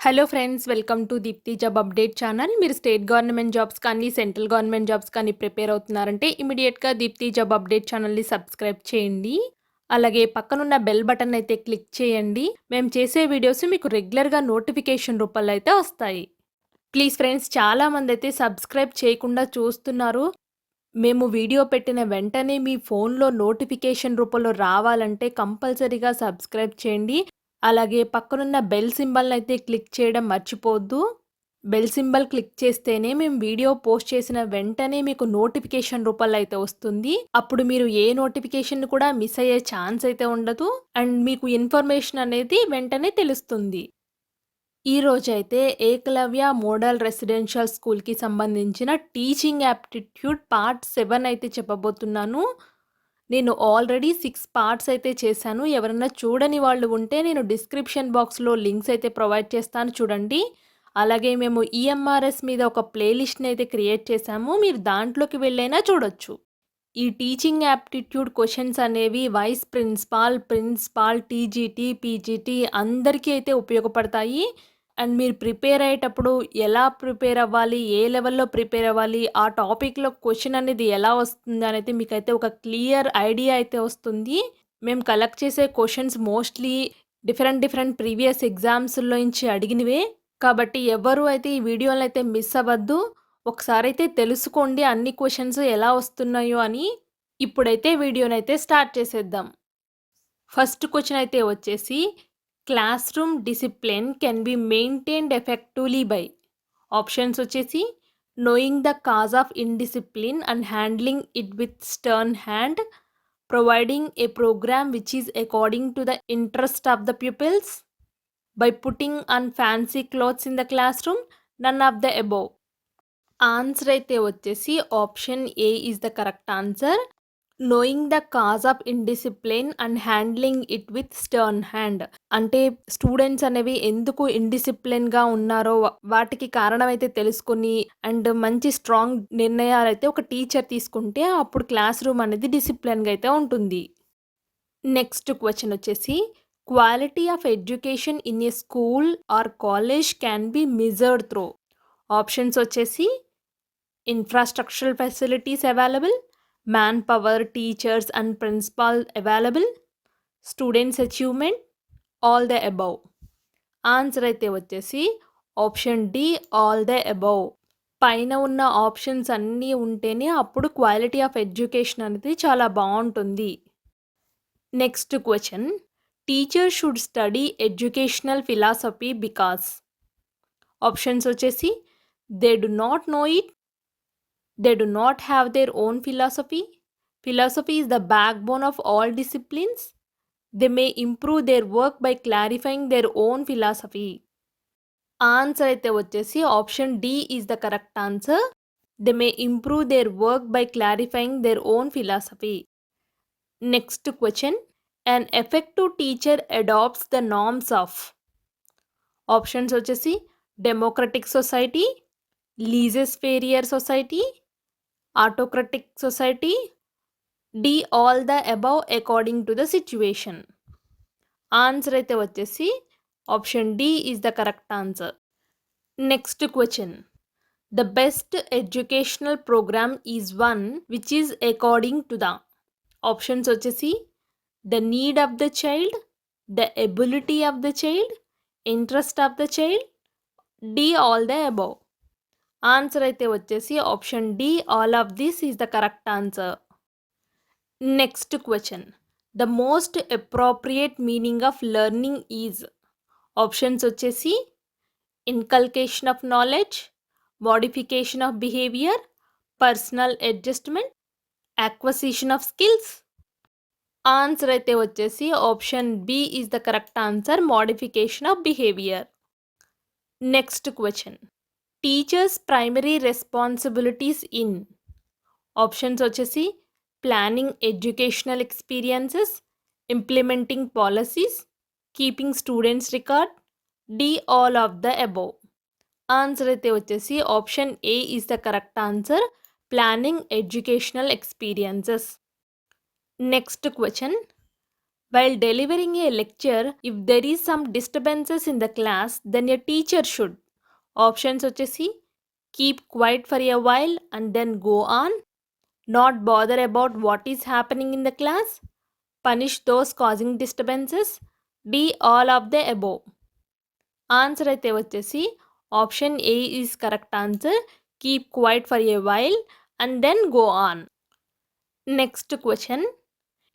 Hello friends, welcome to Deepti job update channel. మీరు state government jobs కానీ, central government jobs కానీ prepare అవుతున్నారంటే ఇమీడియట్‌గా దీప్తి జాబ్ అప్డేట్ ఛానల్‌ని సబ్స్క్రైబ్ చేయండి. అలాగే పక్కనున్న బెల్ బటన్ అయితే క్లిక్ చేయండి. మేము చేసే వీడియోస్ మీకు రెగ్యులర్‌గా నోటిఫికేషన్ రూపంలో అయితే వస్తాయి. ప్లీజ్ ఫ్రెండ్స్, చాలామంది అయితే సబ్స్క్రైబ్ చేయకుండా చూస్తున్నారు. మేము వీడియో పెట్టిన వెంటనే మీ ఫోన్‌లో నోటిఫికేషన్ రూపంలో రావాలంటే కంపల్సరీగా సబ్స్క్రైబ్ చేయండి. అలాగే పక్కనున్న బెల్ సింబల్‌నైతే క్లిక్ చేయడం మర్చిపోవద్దు. బెల్ సింబల్ క్లిక్ చేస్తేనే మేము వీడియో పోస్ట్ చేసిన వెంటనే మీకు నోటిఫికేషన్ రూపంలో అయితే వస్తుంది. అప్పుడు మీరు ఏ నోటిఫికేషన్ కూడా మిస్ అయ్యే ఛాన్స్ అయితే ఉండదు. అండ్ మీకు ఇన్ఫర్మేషన్ అనేది వెంటనే తెలుస్తుంది. ఈరోజైతే ఏకలవ్య మోడల్ రెసిడెన్షియల్ స్కూల్‌కి సంబంధించిన టీచింగ్ యాప్టిట్యూడ్ పార్ట్ 7 అయితే చెప్పబోతున్నాను. నేను ఆల్రెడీ 6 పార్ట్స్ అయితే చేశాను. ఎవరన్నా చూడని వాళ్ళు ఉంటే నేను డిస్క్రిప్షన్ బాక్స్‌లో లింక్స్ అయితే ప్రొవైడ్ చేస్తాను, చూడండి. అలాగే మేము ఈఎంఆర్ఎస్ మీద ఒక ప్లేలిస్ట్‌ని అయితే క్రియేట్ చేశాము. మీరు దాంట్లోకి వెళ్ళైనా చూడొచ్చు. ఈ టీచింగ్ యాప్టిట్యూడ్ క్వెషన్స్ అనేవి వైస్ ప్రిన్సిపాల్, టీజీటీ, పీజీటీ అందరికీ అయితే ఉపయోగపడతాయి. అండ్ మీరు ప్రిపేర్ అయ్యేటప్పుడు ఎలా ప్రిపేర్ అవ్వాలి, ఏ లెవెల్‌లో ప్రిపేర్ అవ్వాలి, ఆ టాపిక్‌లో క్వెషన్ అనేది ఎలా వస్తుంది అనేది మీకైతే ఒక క్లియర్ ఐడియా అయితే వస్తుంది. మేము కలెక్ట్ చేసే క్వెషన్స్ మోస్ట్‌లీ డిఫరెంట్ ప్రీవియస్ ఎగ్జామ్స్‌లో నుంచి అడిగినవే. కాబట్టి ఎవ్వరు అయితే ఈ వీడియోలైతే మిస్ అవ్వద్దు. ఒకసారైతే తెలుసుకోండి అన్ని క్వెషన్స్ ఎలా వస్తున్నాయో అని. ఇప్పుడైతే వీడియోనైతే స్టార్ట్ చేసేద్దాం. ఫస్ట్ క్వెషన్ అయితే వచ్చేసి, classroom discipline can be maintained effectively by. Options వచ్చేసి, knowing the cause of indiscipline and handling it with stern hand, providing a program which is according to the interest of the pupils, by putting on fancy clothes in the classroom, none of the above. Answer అయితే వచ్చేసి option A is the correct answer. Knowing the cause of indiscipline and handling it with stern hand. అంటే students అనేవి ఎందుకు ఇండిసిప్లిన్గా ఉన్నారో వాటికి కారణం అయితే తెలుసుకొని అండ్ మంచి స్ట్రాంగ్ నిర్ణయాలు అయితే ఒక టీచర్ తీసుకుంటే అప్పుడు క్లాస్ రూమ్ అనేది డిసిప్లిన్గా అయితే ఉంటుంది. నెక్స్ట్ క్వశ్చన్ వచ్చేసి, quality of education in a school or college can be measured through. Options వచ్చేసి, infrastructural facilities available, man power, teachers and principal available, students achievement, all the above. Answer అయితే వచ్చేసి option D, all the above. పైన ఉన్న options అన్నీ ఉంటేనే అప్పుడు quality of education అనేది చాలా బాగుంటుంది. Next question, teacher should study educational philosophy because. Options వచ్చేసి, they do not know it, they do not have their own philosophy, philosophy is the backbone of all disciplines, they may improve their work by clarifying their own philosophy. Answer అయితే వచ్చేసి option D is the correct answer. They may improve their work by clarifying their own philosophy. Next question, an effective teacher adopts the norms of. Options వచ్చేసి, democratic society, laissez faire society, autocratic society, D all the above according to the situation. Answer అయితే వచ్చేసి option D is the correct answer. Next question, the best educational program is one which is according to the. Options వచ్చేసి, the need of the child, the ability of the child, interest of the child, D all the above. Answer అయితే వచ్చేసి option D, all of this is the correct answer. Next question, the most appropriate meaning of learning is. Options వచ్చేసి, ఇన్కల్కేషన్ of knowledge, modification of behaviour, personal adjustment, acquisition of skills. Answer అయితే వచ్చేసి option B is the correct answer, modification of behaviour. Next question, teachers primary responsibilities in. Options వచ్చేసి, planning educational experiences, implementing policies, keeping students record, D all of the above. Answer అయితే వచ్చేసి option A is the correct answer, planning educational experiences. Next question, While delivering a lecture, if there is some disturbances in the class, then a teacher should options వచ్చేసి keep quiet for a while and then go on, not bother about what is happening in the class, punish those causing disturbances, D all of the above. Answer అయితే వచ్చేసి option A is correct answer, keep quiet for a while and then go on. Next question,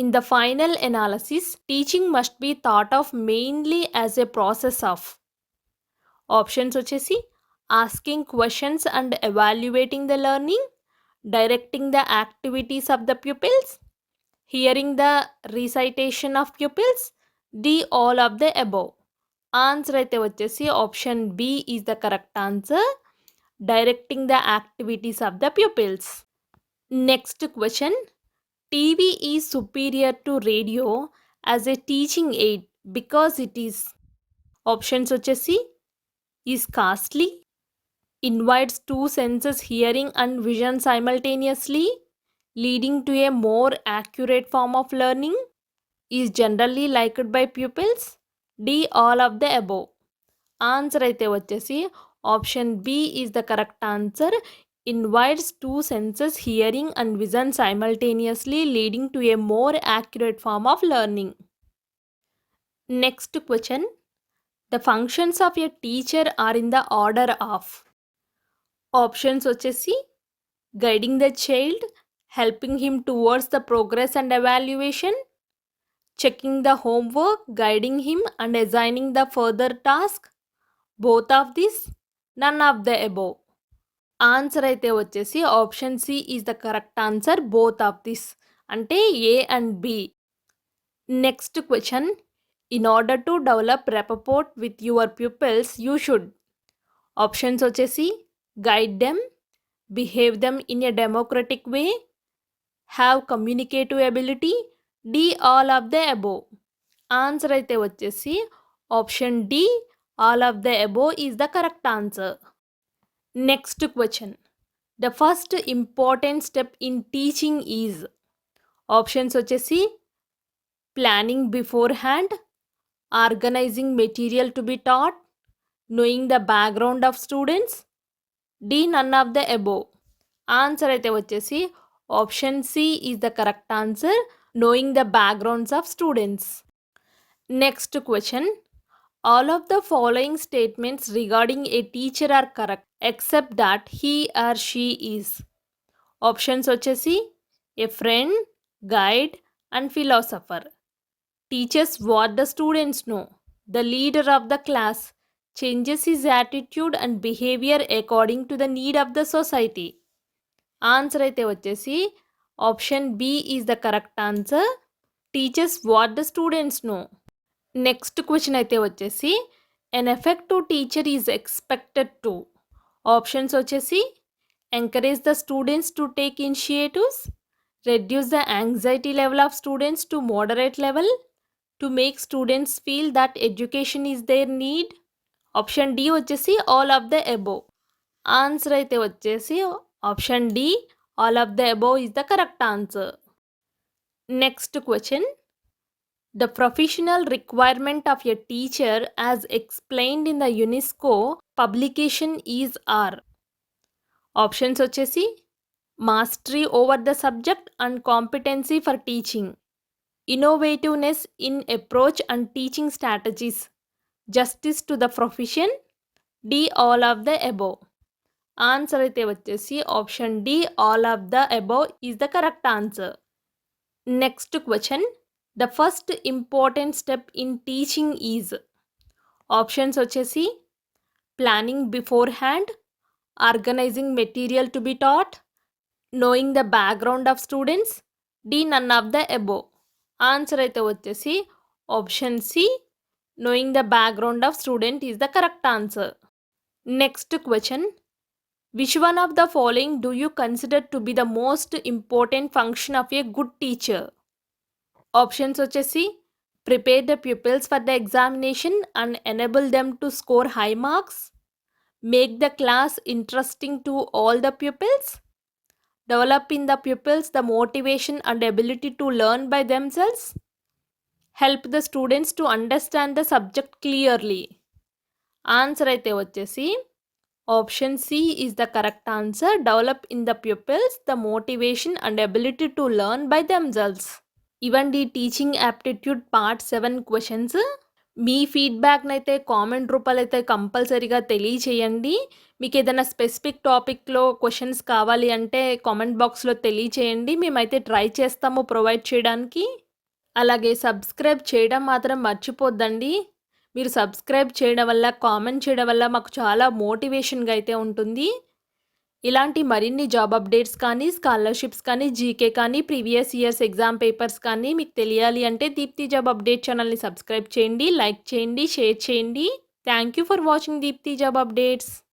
in the final analysis, teaching must be thought of mainly as a process of options వచ్చేసి asking questions and evaluating the learning, directing the activities of the pupils, hearing the recitation of pupils, D all of the above. Answer అయితే వచ్చేసి option B is the correct answer, directing the activities of the pupils. Next question, TV is superior to radio as a teaching aid because it is options వచ్చేసి is costly, invites two senses hearing and vision simultaneously, leading to a more accurate form of learning, is generally liked by pupils, D all of the above. Answer అయితే వచ్చేసి option B is the correct answer, invites two senses hearing and vision simultaneously, leading to a more accurate form of learning. Next question, the functions of a teacher are in the order of options వచ్చేసి guiding the child, helping him towards the progress and evaluation, checking the homework, guiding him and assigning the further task, both of this, none of the above. Answer అయితే వచ్చేసి option C is the correct answer, both of this అంటే A and B. Next question, in order to develop rapport with your pupils you should options వచ్చేసి guide them, behave them in a democratic way, have communicative ability, D all of the above. Answer అయితే వచ్చేసి option D all of the above is the correct answer. Next question, the first important step in teaching is options వచ్చేసి planning beforehand, organising material to be taught, knowing the background of students, D none of the above. Answer అయితే వచ్చేసి option C is the correct answer, knowing the backgrounds of students. Next question, all of the following statements regarding a teacher are correct except that he or she is options వచ్చేసి a friend, guide and philosopher, teachers what the students know, the leader of the class, changes his attitude and behavior according to the need of the society. Answer అయితే వచ్చేసి option B is the correct answer, teachers what the students know. Next question అయితే వచ్చేసి an effective teacher is expected to options వచ్చేసి encourage the students to take initiatives, reduce the anxiety level of students to moderate level, to make students feel that education is their need, option D వచ్చేసి all of the above. Answer అయితే వచ్చేసి option D all of the above is the correct answer. Next question, the professional requirement of a teacher as explained in the UNESCO publication is or options వచ్చేసి mastery over the subject and competency for teaching, innovativeness in approach and teaching strategies, justice to the profession, D all of the above. Answer అయితే వచ్చేసి option D all of the above is the correct answer. Next question, the first important step in teaching is options వచ్చేసి planning beforehand, organising material to be taught, knowing the background of students, D none of the above. Answer అయితే వచ్చేసి option C knowing the background of student is the correct answer. Next question, which one of the following do you consider to be the most important function of a good teacher? Options వచ్చేసి prepare the pupils for the examination and enable them to score high marks, make the class interesting to all the pupils, develop in the pupils the motivation and ability to learn by themselves, help the students to understand the subject clearly. Answer అయితే వచ్చేసి option C is the correct answer. Develop in the pupils the motivation and ability to learn by themselves. ఇవండి teaching aptitude part 7 questions. మీ ఫీడ్బ్యాక్‌నైతే comment రూపాలో అయితే కంపల్సరీగా తెలియచేయండి. మీకు ఏదైనా స్పెసిఫిక్ టాపిక్‌లో క్వెషన్స్ కావాలి అంటే కామెంట్ బాక్స్‌లో తెలియచేయండి. మేమైతే ట్రై చేస్తాము ప్రొవైడ్ చేయడానికి. అలాగే సబ్స్క్రైబ్ చేయడం మాత్రం మర్చిపోద్దండి. మీరు సబ్స్క్రైబ్ చేయడం వల్ల, కామెంట్ చేయడం వల్ల మాకు చాలా మోటివేషన్‌గా అయితే ఉంటుంది. ఇలాంటి మరిన్ని జాబ్ అప్డేట్స్ కానీ, స్కాలర్‌షిప్స్ కానీ, జీకే కానీ, ప్రీవియస్ ఇయర్స్ ఎగ్జామ్ పేపర్స్ కానీ మీకు తెలియాలి అంటే దీప్తి జాబ్ అప్డేట్ ఛానల్‌ని సబ్స్క్రైబ్ చేయండి, లైక్ చేయండి, షేర్ చేయండి. Thank you for watching Deepti job updates.